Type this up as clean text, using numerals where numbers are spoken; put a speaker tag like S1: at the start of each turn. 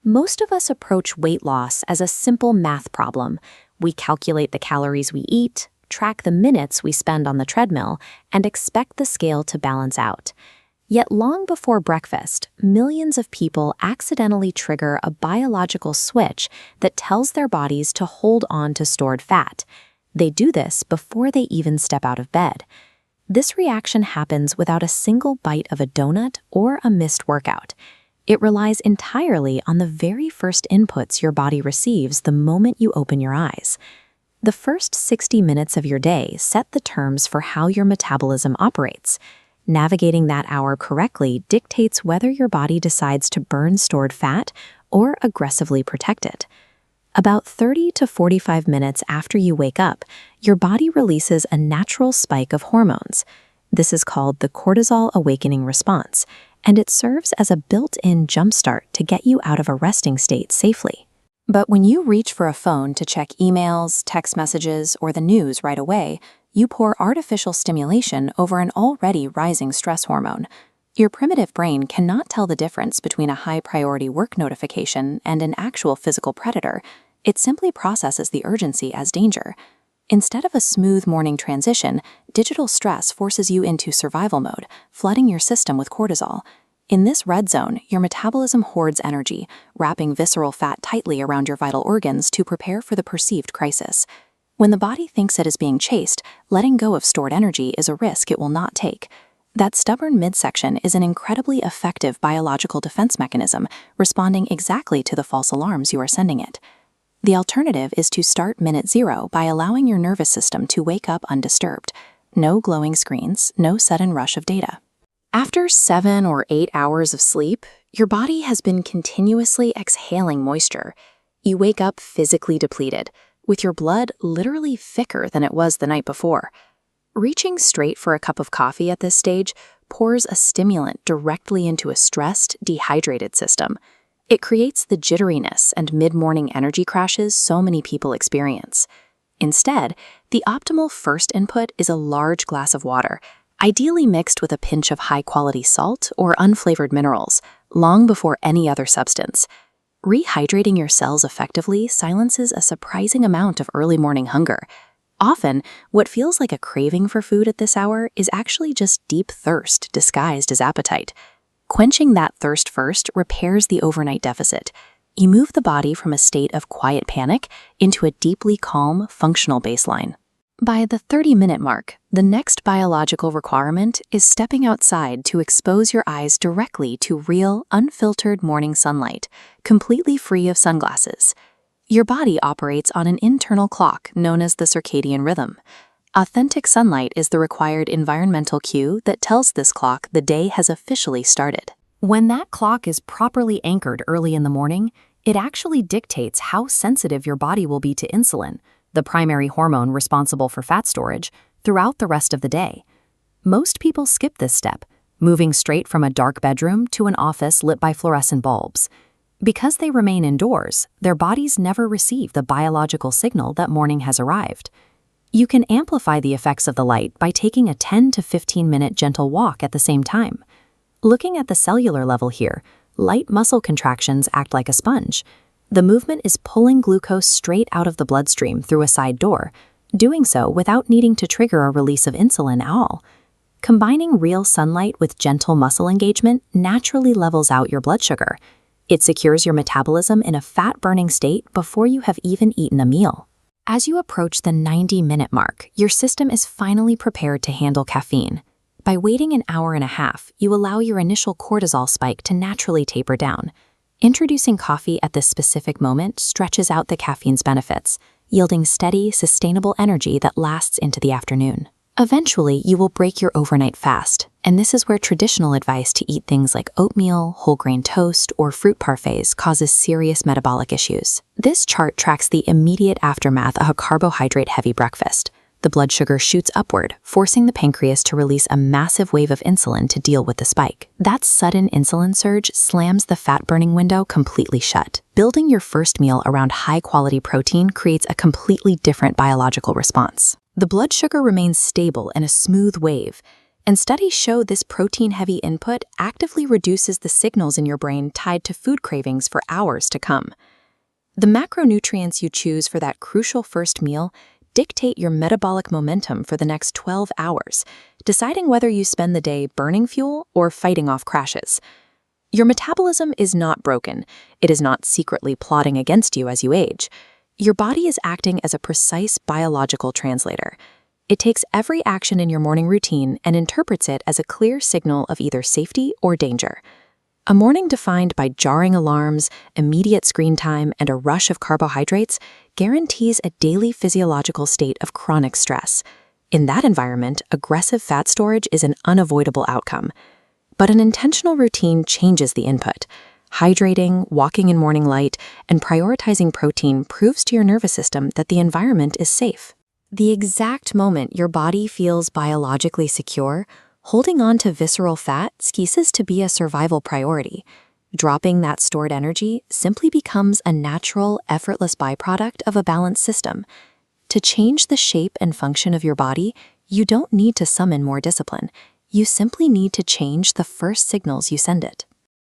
S1: Most of us approach weight loss as a simple math problem. We calculate the calories we eat, track the minutes we spend on the treadmill, and expect the scale to balance out. Yet long before breakfast, millions of people accidentally trigger a biological switch that tells their bodies to hold on to stored fat. They do this before they even step out of bed. This reaction happens without a single bite of a donut or a missed workout. It relies entirely on the very first inputs your body receives the moment you open your eyes. The first 60 minutes of your day set the terms for how your metabolism operates. Navigating that hour correctly dictates whether your body decides to burn stored fat or aggressively protect it. About 30 to 45 minutes after you wake up, your body releases a natural spike of hormones. This is called the cortisol awakening response, and it serves as a built-in jumpstart to get you out of a resting state safely. But when you reach for a phone to check emails, text messages, or the news right away, you pour artificial stimulation over an already rising stress hormone. Your primitive brain cannot tell the difference between a high-priority work notification and an actual physical predator. It simply processes the urgency as danger. Instead of a smooth morning transition, digital stress forces you into survival mode, flooding your system with cortisol. In this red zone, your metabolism hoards energy, wrapping visceral fat tightly around your vital organs to prepare for the perceived crisis. When the body thinks it is being chased, letting go of stored energy is a risk it will not take. That stubborn midsection is an incredibly effective biological defense mechanism, responding exactly to the false alarms you are sending it. The alternative is to start minute zero by allowing your nervous system to wake up undisturbed. No glowing screens, no sudden rush of data. After 7 or 8 hours of sleep, your body has been continuously exhaling moisture. You wake up physically depleted, with your blood literally thicker than it was the night before. Reaching straight for a cup of coffee at this stage pours a stimulant directly into a stressed, dehydrated system. It creates the jitteriness and mid-morning energy crashes so many people experience. Instead, the optimal first input is a large glass of water, ideally mixed with a pinch of high-quality salt or unflavored minerals, long before any other substance. Rehydrating your cells effectively silences a surprising amount of early morning hunger. Often, what feels like a craving for food at this hour is actually just deep thirst disguised as appetite. Quenching that thirst first repairs the overnight deficit. You move the body from a state of quiet panic into a deeply calm, functional baseline. By the 30-minute mark, the next biological requirement is stepping outside to expose your eyes directly to real, unfiltered morning sunlight, completely free of sunglasses. Your body operates on an internal clock known as the circadian rhythm. Authentic sunlight is the required environmental cue that tells this clock the day has officially started. When that clock is properly anchored early in the morning, it actually dictates how sensitive your body will be to insulin, the primary hormone responsible for fat storage, throughout the rest of the day. Most people skip this step, moving straight from a dark bedroom to an office lit by fluorescent bulbs. Because they remain indoors, their bodies never receive the biological signal that morning has arrived. You can amplify the effects of the light by taking a 10 to 15-minute gentle walk at the same time. Looking at the cellular level here, light muscle contractions act like a sponge. The movement is pulling glucose straight out of the bloodstream through a side door, doing so without needing to trigger a release of insulin at all. Combining real sunlight with gentle muscle engagement naturally levels out your blood sugar. It secures your metabolism in a fat-burning state before you have even eaten a meal. As you approach the 90-minute mark, your system is finally prepared to handle caffeine. By waiting an hour and a half, you allow your initial cortisol spike to naturally taper down. Introducing coffee at this specific moment stretches out the caffeine's benefits, yielding steady, sustainable energy that lasts into the afternoon. Eventually, you will break your overnight fast, and this is where traditional advice to eat things like oatmeal, whole grain toast, or fruit parfaits causes serious metabolic issues. This chart tracks the immediate aftermath of a carbohydrate-heavy breakfast. The blood sugar shoots upward, forcing the pancreas to release a massive wave of insulin to deal with the spike. That sudden insulin surge slams the fat-burning window completely shut. Building your first meal around high-quality protein creates a completely different biological response. The blood sugar remains stable in a smooth wave. And studies show this protein-heavy input actively reduces the signals in your brain tied to food cravings for hours to come. The macronutrients you choose for that crucial first meal dictate your metabolic momentum for the next 12 hours, deciding whether you spend the day burning fuel or fighting off crashes. Your metabolism is not broken. It is not secretly plotting against you as you age. Your body is acting as a precise biological translator. It takes every action in your morning routine and interprets it as a clear signal of either safety or danger. A morning defined by jarring alarms, immediate screen time, and a rush of carbohydrates guarantees a daily physiological state of chronic stress. In that environment, aggressive fat storage is an unavoidable outcome. But an intentional routine changes the input. Hydrating, walking in morning light, and prioritizing protein proves to your nervous system that the environment is safe. The exact moment your body feels biologically secure, holding on to visceral fat ceases to be a survival priority. Dropping that stored energy simply becomes a natural, effortless byproduct of a balanced system. To change the shape and function of your body, you don't need to summon more discipline. You simply need to change the first signals you send it.